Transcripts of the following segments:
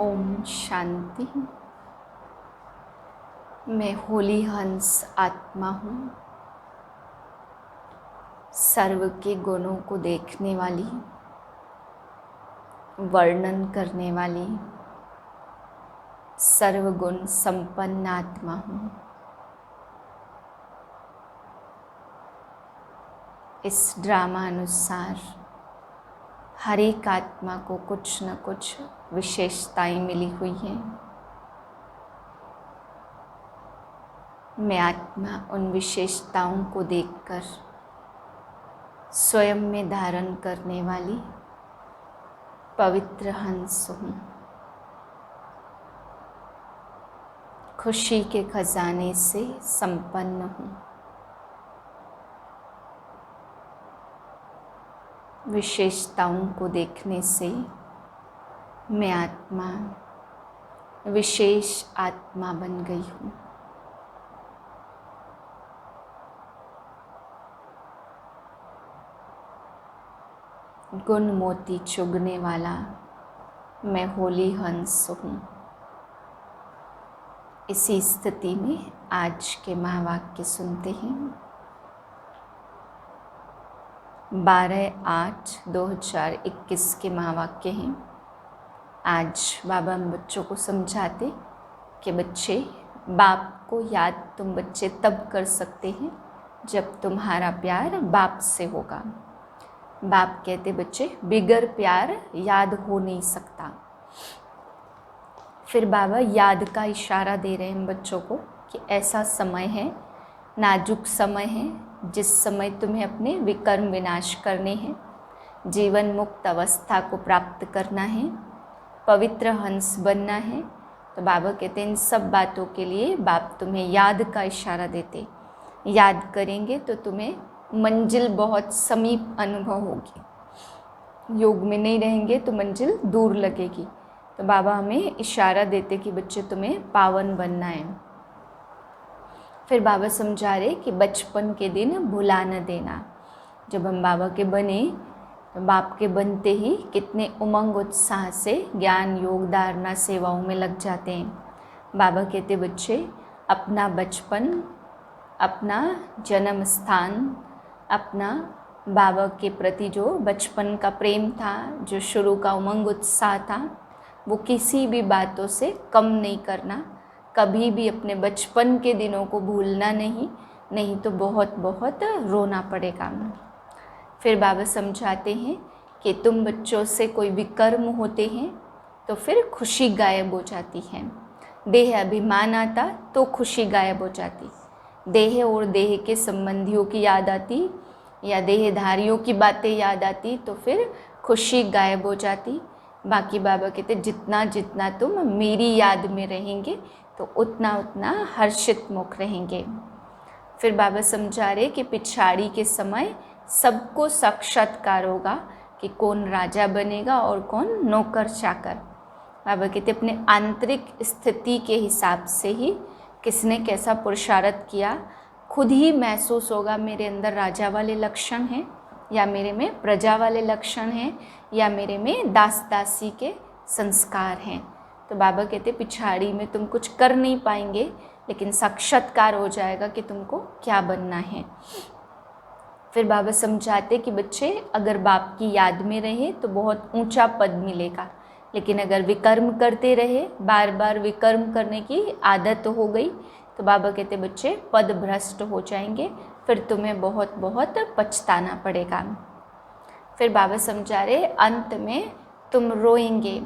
ओम शांति। मैं होली हंस आत्मा हूँ, सर्व के गुणों को देखने वाली, वर्णन करने वाली, सर्वगुण संपन्न आत्मा हूँ। इस ड्रामा अनुसार हर एक आत्मा को कुछ न कुछ विशेषताएं मिली हुई हैं। मैं आत्मा उन विशेषताओं को देखकर स्वयं में धारण करने वाली पवित्र हंस हूँ। खुशी के खजाने से संपन्न हूँ। विशेषताओं को देखने से मैं आत्मा विशेष आत्मा बन गई हूँ। गुण मोती चुगने वाला मैं होली हंस हूँ। इसी स्थिति में आज के महावाक्य सुनते हैं। 12/8/2021 के महावाक्य हैं। आज बाबा हम बच्चों को समझाते कि बच्चे, बाप को याद तुम बच्चे तब कर सकते हैं जब तुम्हारा प्यार बाप से होगा। बाप कहते बच्चे बिगर प्यार याद हो नहीं सकता। फिर बाबा याद का इशारा दे रहे हैं बच्चों को कि ऐसा समय है, नाजुक समय है, जिस समय तुम्हें अपने विकर्म विनाश करने हैं, जीवन मुक्त अवस्था को प्राप्त करना है, पवित्र हंस बनना है। तो बाबा कहते हैं इन सब बातों के लिए बाप तुम्हें याद का इशारा देते। याद करेंगे तो तुम्हें मंजिल बहुत समीप अनुभव होगी। योग में नहीं रहेंगे तो मंजिल दूर लगेगी। तो बाबा हमें इशारा देते कि बच्चे तुम्हें पावन बनना है। फिर बाबा समझा रहे कि बचपन के दिन भुला न देना। जब हम बाबा के बने तो बाप के बनते ही कितने उमंग उत्साह से ज्ञान योग धारणा सेवाओं में लग जाते हैं। बाबा कहते बच्चे अपना बचपन, अपना जन्म स्थान, अपना बाबा के प्रति जो बचपन का प्रेम था, जो शुरू का उमंग उत्साह था, वो किसी भी बातों से कम नहीं करना। कभी भी अपने बचपन के दिनों को भूलना नहीं तो बहुत बहुत रोना पड़ेगा। फिर बाबा समझाते हैं कि तुम बच्चों से कोई विकर्म होते हैं तो फिर खुशी गायब हो जाती है। देह अभिमान आता तो खुशी गायब हो जाती। देह और देह के संबंधियों की याद आती या देहधारियों की बातें याद आती तो फिर खुशी गायब हो जाती। बाकी बाबा कहते जितना जितना तुम मेरी याद में रहेंगे तो उतना उतना हर्षित मुख रहेंगे। फिर बाबा समझा रहे कि पिछाड़ी के समय सबको साक्षात्कार होगा कि कौन राजा बनेगा और कौन नौकर चाकर। बाबा कहते अपने आंतरिक स्थिति के हिसाब से ही किसने कैसा पुरुषार्थ किया, खुद ही महसूस होगा मेरे अंदर राजा वाले लक्षण हैं या मेरे में प्रजा वाले लक्षण हैं या मेरे में दास दासी के संस्कार हैं। तो बाबा कहते पिछाड़ी में तुम कुछ कर नहीं पाएंगे, लेकिन साक्षात्कार हो जाएगा कि तुमको क्या बनना है। फिर बाबा समझाते कि बच्चे अगर बाप की याद में रहे तो बहुत ऊंचा पद मिलेगा, लेकिन अगर विकर्म करते रहे, बार बार विकर्म करने की आदत हो गई तो बाबा कहते बच्चे पद भ्रष्ट हो जाएंगे, फिर तुम्हें बहुत बहुत पछताना पड़ेगा। फिर बाबा समझा रहे अंत में तुम रोएंगे,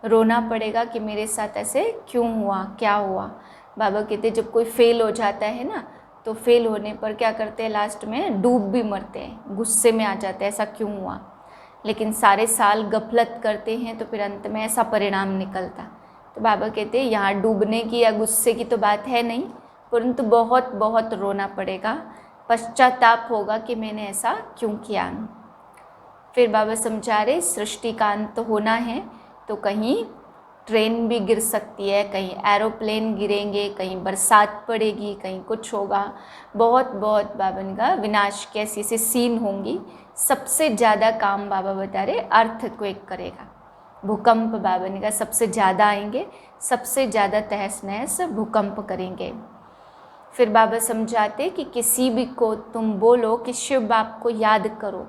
रोना पड़ेगा कि मेरे साथ ऐसे क्यों हुआ, क्या हुआ। बाबा कहते जब कोई फेल हो जाता है ना तो फेल होने पर क्या करते हैं, लास्ट में डूब भी मरते हैं, गुस्से में आ जाते हैं ऐसा क्यों हुआ। लेकिन सारे साल गफलत करते हैं तो फिर अंत में ऐसा परिणाम निकलता। तो बाबा कहते हैं यहाँ डूबने की या गुस्से की तो बात है नहीं, परंतु बहुत बहुत रोना पड़ेगा, पश्चाताप होगा कि मैंने ऐसा क्यों किया। फिर बाबा समझा रहे सृष्टि का अंत होना है तो कहीं ट्रेन भी गिर सकती है, कहीं एरोप्लेन गिरेंगे, कहीं बरसात पड़ेगी, कहीं कुछ होगा। बहुत बहुत बाबा का विनाश की ऐसी सीन होंगी। सबसे ज़्यादा काम बाबा बता रहे अर्थक्वेक करेगा। भूकंप बाबा ने कहा सबसे ज़्यादा आएंगे, सबसे ज़्यादा तहस नहस भूकंप करेंगे। फिर बाबा समझाते कि किसी भी को तुम बोलो कि शिव बाप को याद करो,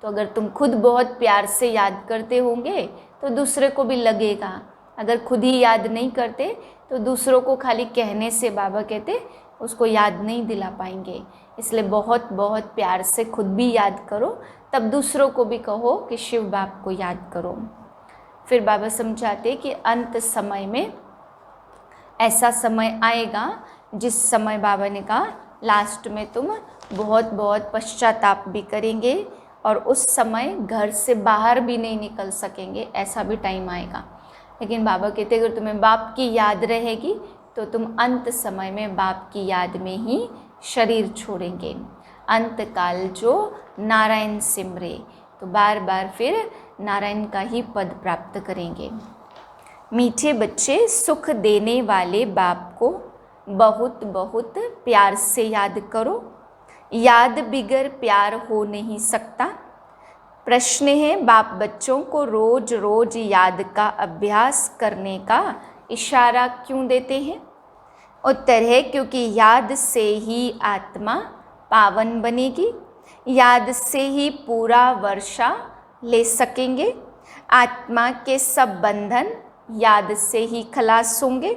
तो अगर तुम खुद बहुत प्यार से याद करते होंगे तो दूसरे को भी लगेगा। अगर खुद ही याद नहीं करते तो दूसरों को खाली कहने से बाबा कहते उसको याद नहीं दिला पाएंगे। इसलिए बहुत बहुत प्यार से खुद भी याद करो, तब दूसरों को भी कहो कि शिव बाप को याद करो। फिर बाबा समझाते कि अंत समय में ऐसा समय आएगा जिस समय बाबा ने कहा लास्ट में तुम बहुत बहुत पश्चाताप भी करेंगे और उस समय घर से बाहर भी नहीं निकल सकेंगे, ऐसा भी टाइम आएगा। लेकिन बाबा कहते अगर तुम्हें बाप की याद रहेगी तो तुम अंत समय में बाप की याद में ही शरीर छोड़ेंगे। अंत काल जो नारायण सिमरे, तो बार बार फिर नारायण का ही पद प्राप्त करेंगे। मीठे बच्चे, सुख देने वाले बाप को बहुत बहुत प्यार से याद करो। याद बिगर प्यार हो नहीं सकता। प्रश्न है, बाप बच्चों को रोज रोज याद का अभ्यास करने का इशारा क्यों देते हैं? उत्तर है क्योंकि याद से ही आत्मा पावन बनेगी, याद से ही पूरा वर्षा ले सकेंगे। आत्मा के सब बंधन याद से ही खलास होंगे,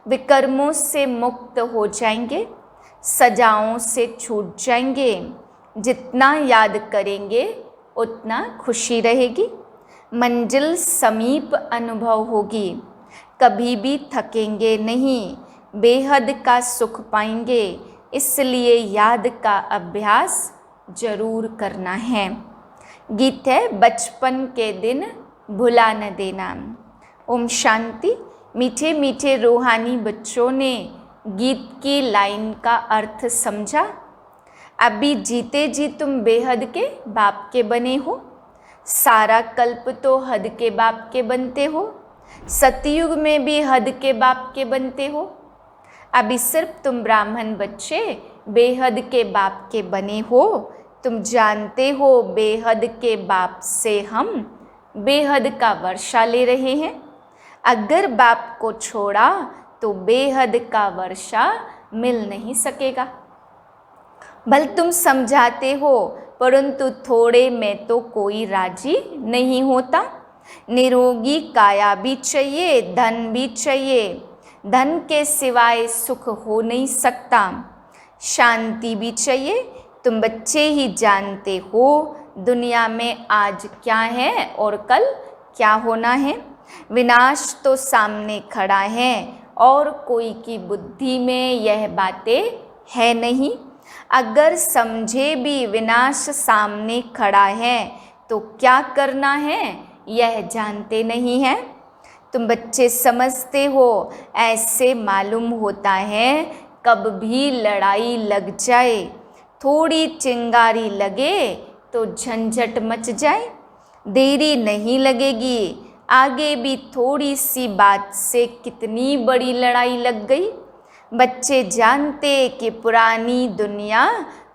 विकर्मों से मुक्त हो जाएंगे, सजाओं से छूट जाएंगे। जितना याद करेंगे उतना खुशी रहेगी, मंजिल समीप अनुभव होगी, कभी भी थकेंगे नहीं, बेहद का सुख पाएंगे। इसलिए याद का अभ्यास जरूर करना है। गीत है, बचपन के दिन भुला न देना। ओम शांति। मीठे मीठे रूहानी बच्चों ने गीत की लाइन का अर्थ समझा। अभी जीते जी तुम बेहद के बाप के बने हो, सारा कल्प तो हद के बाप के बनते हो, सतयुग में भी हद के बाप के बनते हो। अभी सिर्फ तुम ब्राह्मण बच्चे बेहद के बाप के बने हो। तुम जानते हो बेहद के बाप से हम बेहद का वर्षा ले रहे हैं। अगर बाप को छोड़ा तो बेहद का वर्षा मिल नहीं सकेगा। भल तुम समझाते हो परंतु थोड़े में तो कोई राजी नहीं होता। निरोगी काया भी चाहिए, धन भी चाहिए, धन के सिवाय सुख हो नहीं सकता। शांति भी चाहिए, तुम बच्चे ही जानते हो दुनिया में आज क्या है और कल क्या होना है। विनाश तो सामने खड़ा है और कोई की बुद्धि में यह बातें है नहीं। अगर समझे भी विनाश सामने खड़ा है तो क्या करना है यह जानते नहीं है। तुम बच्चे समझते हो, ऐसे मालूम होता है कब भी लड़ाई लग जाए, थोड़ी चिंगारी लगे तो झंझट मच जाए। देरी नहीं लगेगी, आगे भी थोड़ी सी बात से कितनी बड़ी लड़ाई लग गई। बच्चे जानते कि पुरानी दुनिया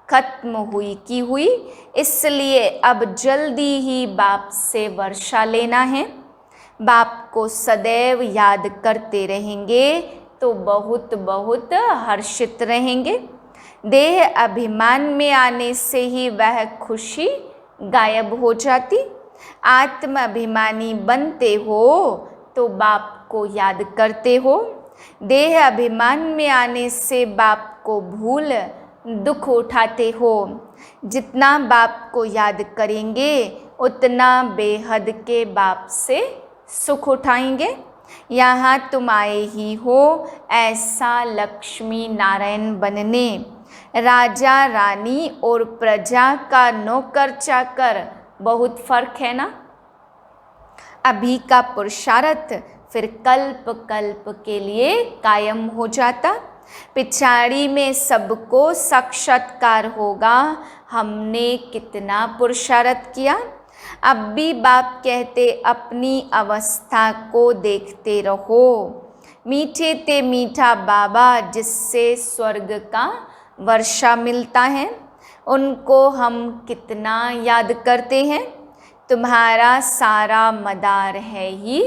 खत्म हुई की हुई, इसलिए अब जल्दी ही बाप से वर्षा लेना है। बाप को सदैव याद करते रहेंगे तो बहुत बहुत हर्षित रहेंगे। देह अभिमान में आने से ही वह खुशी गायब हो जाती। आत्म अभिमानी बनते हो तो बाप को याद करते हो। देह अभिमान में आने से बाप को भूल दुख उठाते हो। जितना बाप को याद करेंगे उतना बेहद के बाप से सुख उठाएंगे। यहाँ तुम आए ही हो ऐसा लक्ष्मी नारायण बनने। राजा रानी और प्रजा का नौकर चाकर बहुत फर्क है ना। अभी का पुरुषार्थ फिर कल्प कल्प के लिए कायम हो जाता। पिछाड़ी में सबको साक्षात्कार होगा। हमने कितना पुरुषार्थ किया। अब भी बाप कहते अपनी अवस्था को देखते रहो। मीठे ते मीठा बाबा जिससे स्वर्ग का वर्षा मिलता है, उनको हम कितना याद करते हैं। तुम्हारा सारा मदार है ही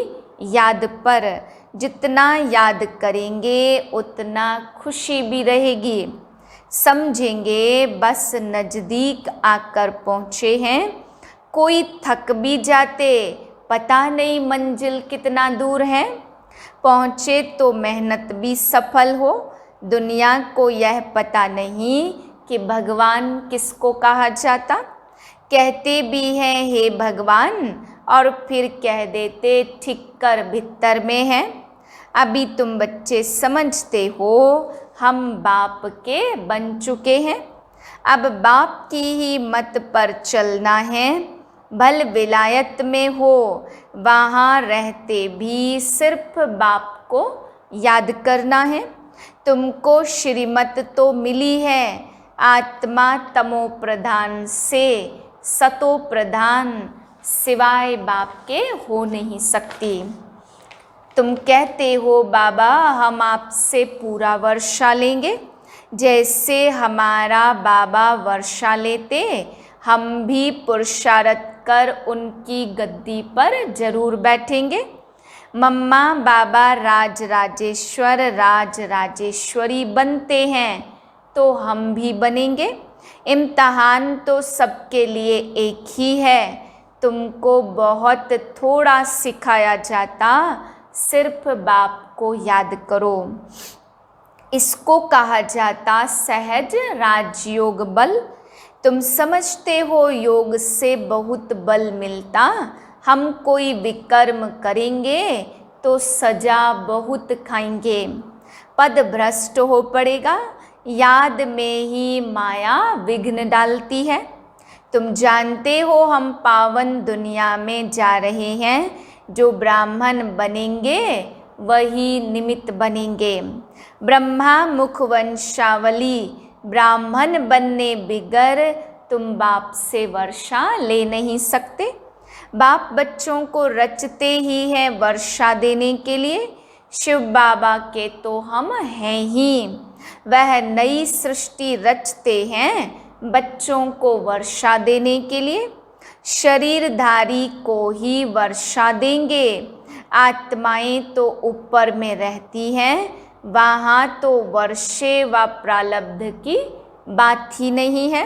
याद पर। जितना याद करेंगे उतना खुशी भी रहेगी। समझेंगे बस नज़दीक आकर पहुँचे हैं। कोई थक भी जाते पता नहीं मंजिल कितना दूर है। पहुँचे तो मेहनत भी सफल हो। दुनिया को यह पता नहीं कि भगवान किसको कहा जाता। कहते भी हैं हे भगवान और फिर कह देते ठीक कर भीतर में है। अभी तुम बच्चे समझते हो हम बाप के बन चुके हैं। अब बाप की ही मत पर चलना है। भल विलायत में हो वहाँ रहते भी सिर्फ बाप को याद करना है। तुमको श्रीमत तो मिली है आत्मा तमो प्रधान से सतो प्रधान सिवाय बाप के हो नहीं सकती। तुम कहते हो बाबा हम आपसे पूरा वर्षा लेंगे। जैसे हमारा बाबा वर्षा लेते हम भी पुरुषार्थ कर उनकी गद्दी पर जरूर बैठेंगे। मम्मा बाबा राज राजेश्वर राज राजेश्वरी बनते हैं तो हम भी बनेंगे। इम्तहान तो सबके लिए एक ही है। तुमको बहुत थोड़ा सिखाया जाता, सिर्फ बाप को याद करो। इसको कहा जाता सहज राजयोग बल। तुम समझते हो योग से बहुत बल मिलता। हम कोई विकर्म करेंगे तो सजा बहुत खाएंगे। पद भ्रष्ट हो पड़ेगा। याद में ही माया विघ्न डालती है। तुम जानते हो हम पावन दुनिया में जा रहे हैं। जो ब्राह्मण बनेंगे वही निमित्त बनेंगे। ब्रह्मा मुख वंशावली ब्राह्मण बनने बिगर तुम बाप से वर्षा ले नहीं सकते। बाप बच्चों को रचते ही हैं वर्षा देने के लिए। शिव बाबा के तो हम हैं ही। वह नई सृष्टि रचते हैं बच्चों को वर्षा देने के लिए। शरीरधारी को ही वर्षा देंगे। आत्माएं तो ऊपर में रहती हैं, वहाँ तो वर्षे व प्रारब्ध की बात ही नहीं है।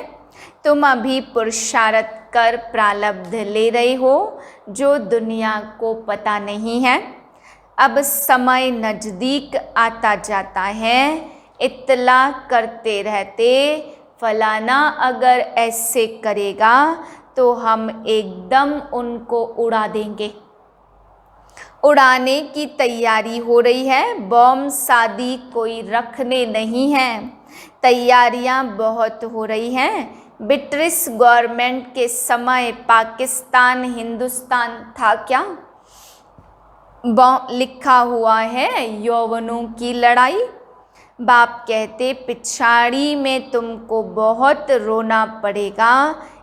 तुम अभी पुरुषार्थ कर प्रारब्ध ले रहे हो जो दुनिया को पता नहीं है। अब समय नज़दीक आता जाता है। इत्तला करते रहते फलाना अगर ऐसे करेगा तो हम एकदम उनको उड़ा देंगे। उड़ाने की तैयारी हो रही है। बम शादी कोई रखने नहीं है। तैयारियां बहुत हो रही हैं। ब्रिटिश गवर्नमेंट के समय पाकिस्तान हिंदुस्तान था क्या? लिखा हुआ है यौवनों की लड़ाई। बाप कहते पिछाड़ी में तुमको बहुत रोना पड़ेगा।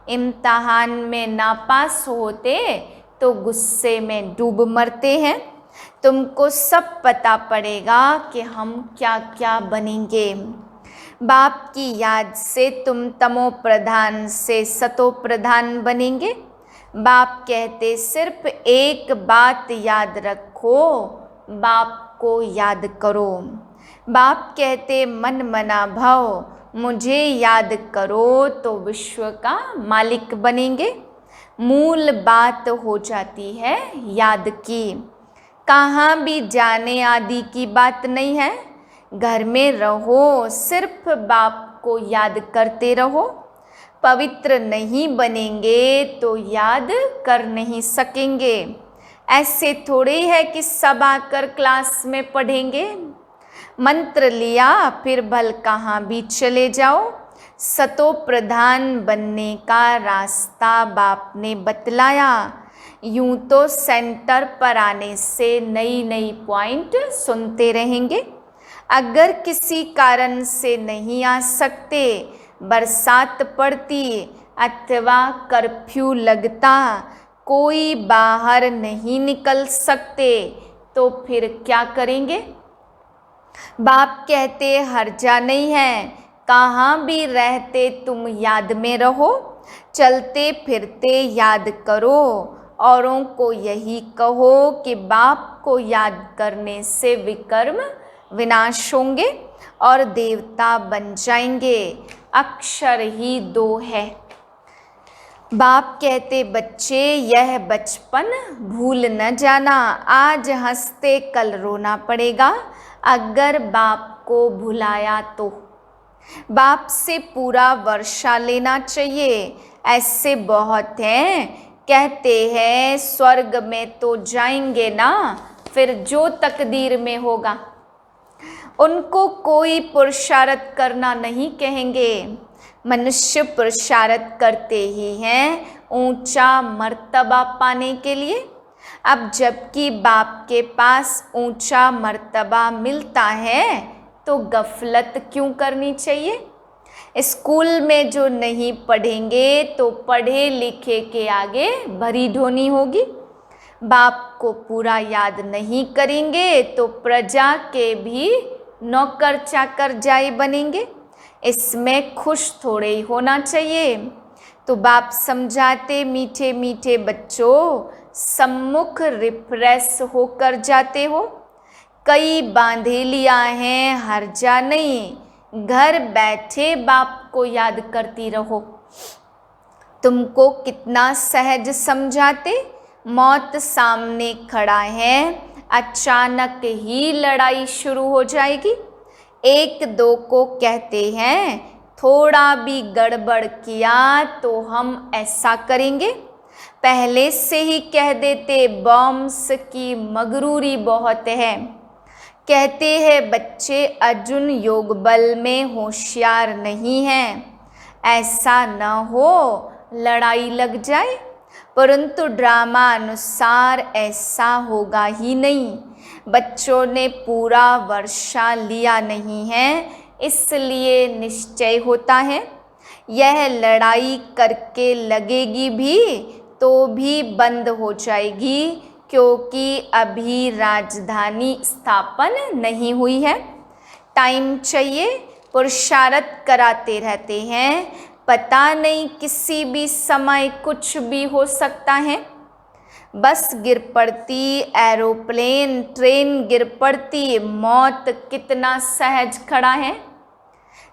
इम्तहान में नापास होते तो गुस्से में डूब मरते हैं। तुमको सब पता पड़ेगा कि हम क्या क्या बनेंगे। बाप की याद से तुम तमो प्रधान से सतो प्रधान बनेंगे। बाप कहते सिर्फ एक बात याद रखो, बाप को याद करो। बाप कहते मन मना भाव मुझे याद करो तो विश्व का मालिक बनेंगे। मूल बात हो जाती है याद की। कहाँ भी जाने आदि की बात नहीं है। घर में रहो सिर्फ बाप को याद करते रहो। पवित्र नहीं बनेंगे तो याद कर नहीं सकेंगे। ऐसे थोड़े है कि सब आकर क्लास में पढ़ेंगे। मंत्र लिया फिर भल कहाँ भी चले जाओ। सतो प्रधान बनने का रास्ता बाप ने बतलाया। यूं तो सेंटर पर आने से नई नई पॉइंट सुनते रहेंगे। अगर किसी कारण से नहीं आ सकते, बरसात पड़ती अथवा कर्फ्यू लगता, कोई बाहर नहीं निकल सकते तो फिर क्या करेंगे? बाप कहते हर्जा नहीं है, कहाँ भी रहते तुम याद में रहो। चलते फिरते याद करो, औरों को यही कहो कि बाप को याद करने से विकर्म विनाश होंगे और देवता बन जाएंगे। अक्षर ही 2 है। बाप कहते बच्चे यह बचपन भूल न जाना, आज हंसते कल रोना पड़ेगा अगर बाप को भुलाया तो। बाप से पूरा वर्षा लेना चाहिए। ऐसे बहुत हैं कहते हैं स्वर्ग में तो जाएंगे ना, फिर जो तकदीर में होगा। उनको कोई पुरुषार्थ करना नहीं कहेंगे। मनुष्य पुरुषार्थ करते ही हैं ऊंचा मर्तबा पाने के लिए। अब जबकि बाप के पास ऊंचा मर्तबा मिलता है तो गफलत क्यों करनी चाहिए। स्कूल में जो नहीं पढ़ेंगे तो पढ़े लिखे के आगे भरी ढोनी होगी। बाप को पूरा याद नहीं करेंगे तो प्रजा के भी नौकर चाकर जाए बनेंगे। इसमें खुश थोड़े ही होना चाहिए। तो बाप समझाते मीठे मीठे बच्चों, सम्मुख रिफ्रेश होकर जाते हो। कई बांधेलियाँ हैं, हर्जा नहीं, घर बैठे बाप को याद करती रहो। तुमको कितना सहज समझाते, मौत सामने खड़ा है, अचानक ही लड़ाई शुरू हो जाएगी। 1-2 को कहते हैं थोड़ा भी गड़बड़ किया तो हम ऐसा करेंगे। पहले से ही कह देते बॉम्ब्स की मगरूरी बहुत है। कहते हैं बच्चे अर्जुन योग बल में होशियार नहीं हैं। ऐसा न हो लड़ाई लग जाए, परंतु ड्रामा अनुसार ऐसा होगा ही नहीं। बच्चों ने पूरा वर्षा लिया नहीं है, इसलिए निश्चय होता है यह लड़ाई करके लगेगी भी तो भी बंद हो जाएगी, क्योंकि अभी राजधानी स्थापन नहीं हुई है। टाइम चाहिए, पुरुषार्थ कराते रहते हैं, पता नहीं किसी भी समय कुछ भी हो सकता है। बस गिर पड़ती, एरोप्लेन ट्रेन गिर पड़ती, मौत कितना सहज खड़ा है।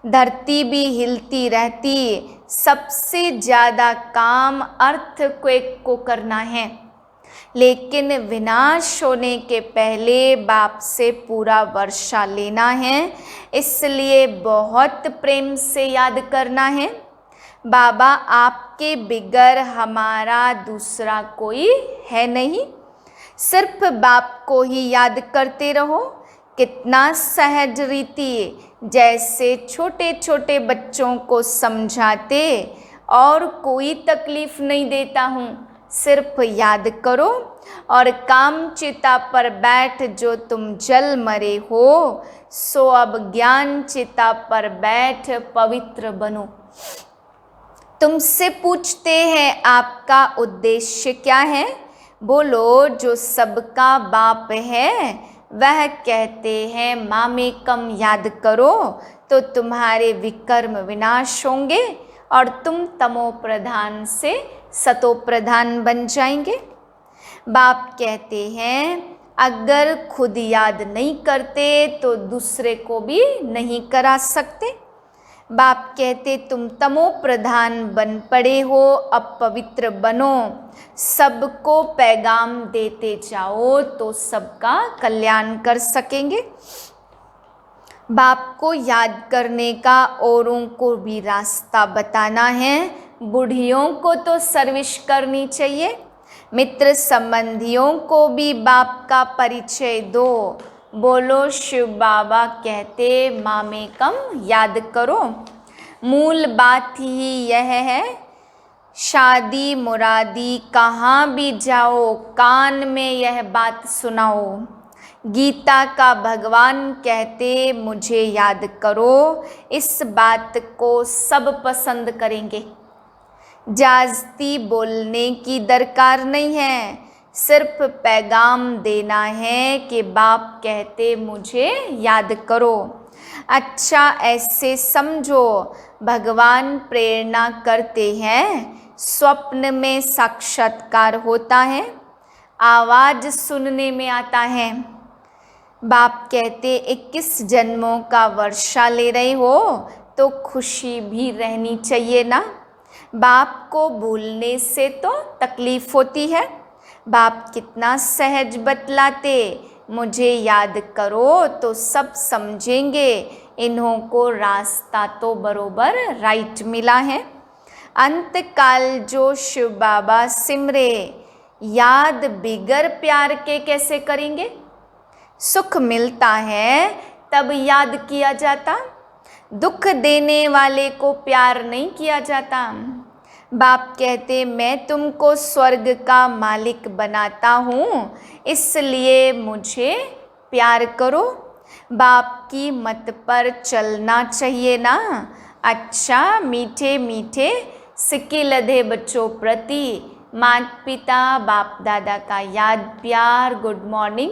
धरती भी हिलती रहती, सबसे ज़्यादा काम अर्थक्वेक को करना है। लेकिन विनाश होने के पहले बाप से पूरा वर्षा लेना है, इसलिए बहुत प्रेम से याद करना है। बाबा आपके बिगर हमारा दूसरा कोई है नहीं, सिर्फ बाप को ही याद करते रहो। कितना सहज रीति, जैसे छोटे छोटे बच्चों को समझाते और कोई तकलीफ नहीं देता हूँ, सिर्फ याद करो और काम चिता पर बैठ जो तुम जल मरे हो, सो अब ज्ञान चिता पर बैठ पवित्र बनो। तुमसे पूछते हैं आपका उद्देश्य क्या है, बोलो जो सबका बाप है वह कहते हैं मामेकम याद करो तो तुम्हारे विकर्म विनाश होंगे और तुम तमो प्रधान से सतो प्रधान बन जाएंगे। बाप कहते हैं अगर खुद याद नहीं करते तो दूसरे को भी नहीं करा सकते। बाप कहते तुम तमो प्रधान बन पड़े हो, अब पवित्र बनो, सबको पैगाम देते जाओ तो सबका कल्याण कर सकेंगे। बाप को याद करने का औरों को भी रास्ता बताना है। बूढ़ियों को तो सर्विस करनी चाहिए, मित्र संबंधियों को भी बाप का परिचय दो। बोलो शिव बाबा कहते मामेकम याद करो। मूल बात ही यह है, शादी मुरादी कहाँ भी जाओ कान में यह बात सुनाओ। गीता का भगवान कहते मुझे याद करो, इस बात को सब पसंद करेंगे। जास्ती बोलने की दरकार नहीं है, सिर्फ पैगाम देना है कि बाप कहते मुझे याद करो। अच्छा ऐसे समझो, भगवान प्रेरणा करते हैं, स्वप्न में साक्षात्कार होता है, आवाज़ सुनने में आता है। बाप कहते 21 जन्मों का वर्षा ले रहे हो तो खुशी भी रहनी चाहिए ना। बाप को भूलने से तो तकलीफ होती है। बाप कितना सहज बतलाते, मुझे याद करो तो सब समझेंगे, इन्हों को रास्ता तो बरोबर राइट मिला है। अंत काल जो शिव बाबा सिमरे, याद बिगर प्यार के कैसे करेंगे। सुख मिलता है तब याद किया जाता, दुख देने वाले को प्यार नहीं किया जाता। बाप कहते मैं तुमको स्वर्ग का मालिक बनाता हूँ, इसलिए मुझे प्यार करो। बाप की मत पर चलना चाहिए ना। अच्छा मीठे मीठे सिक्के लदे बच्चों प्रति माता पिता बाप दादा का याद प्यार गुड मॉर्निंग।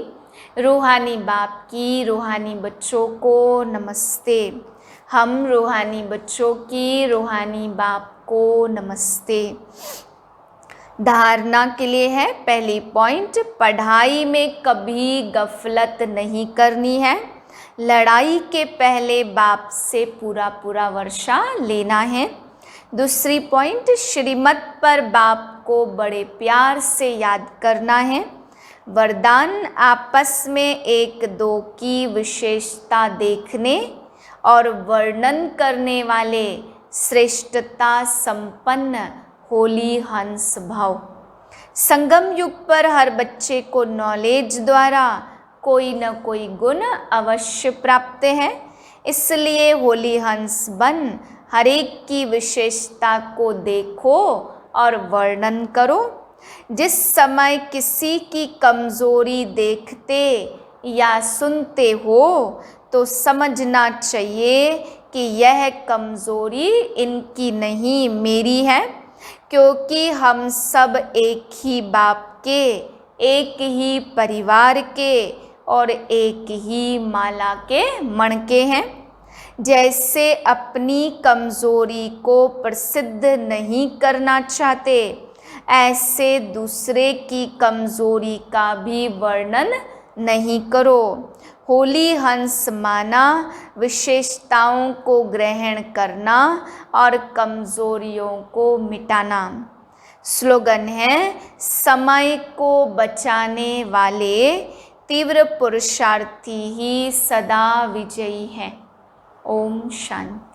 रूहानी बाप की रूहानी बच्चों को नमस्ते। हम रूहानी बच्चों की रूहानी बाप को नमस्ते। धारणा के लिए है पहली पॉइंट, पढ़ाई में कभी गफलत नहीं करनी है। लड़ाई के पहले बाप से पूरा वर्षा लेना है। दूसरी पॉइंट, श्रीमत पर बाप को बड़े प्यार से याद करना है। वरदान आपस में एक दो की विशेषता देखने और वर्णन करने वाले श्रेष्ठता संपन्न होली हंस भाव। संगम युग पर हर बच्चे को नॉलेज द्वारा कोई न कोई गुण अवश्य प्राप्त है, इसलिए होली हंस बन हर एक की विशेषता को देखो और वर्णन करो। जिस समय किसी की कमजोरी देखते या सुनते हो तो समझना चाहिए कि यह कमजोरी इनकी नहीं मेरी है, क्योंकि हम सब एक ही बाप के, एक ही परिवार के और एक ही माला के मणके हैं। जैसे अपनी कमजोरी को प्रसिद्ध नहीं करना चाहते, ऐसे दूसरे की कमजोरी का भी वर्णन नहीं करो। होली हंस माना विशेषताओं को ग्रहण करना और कमजोरियों को मिटाना। स्लोगन है, समय को बचाने वाले तीव्र पुरुषार्थी ही सदा विजयी हैं। ओम शांति।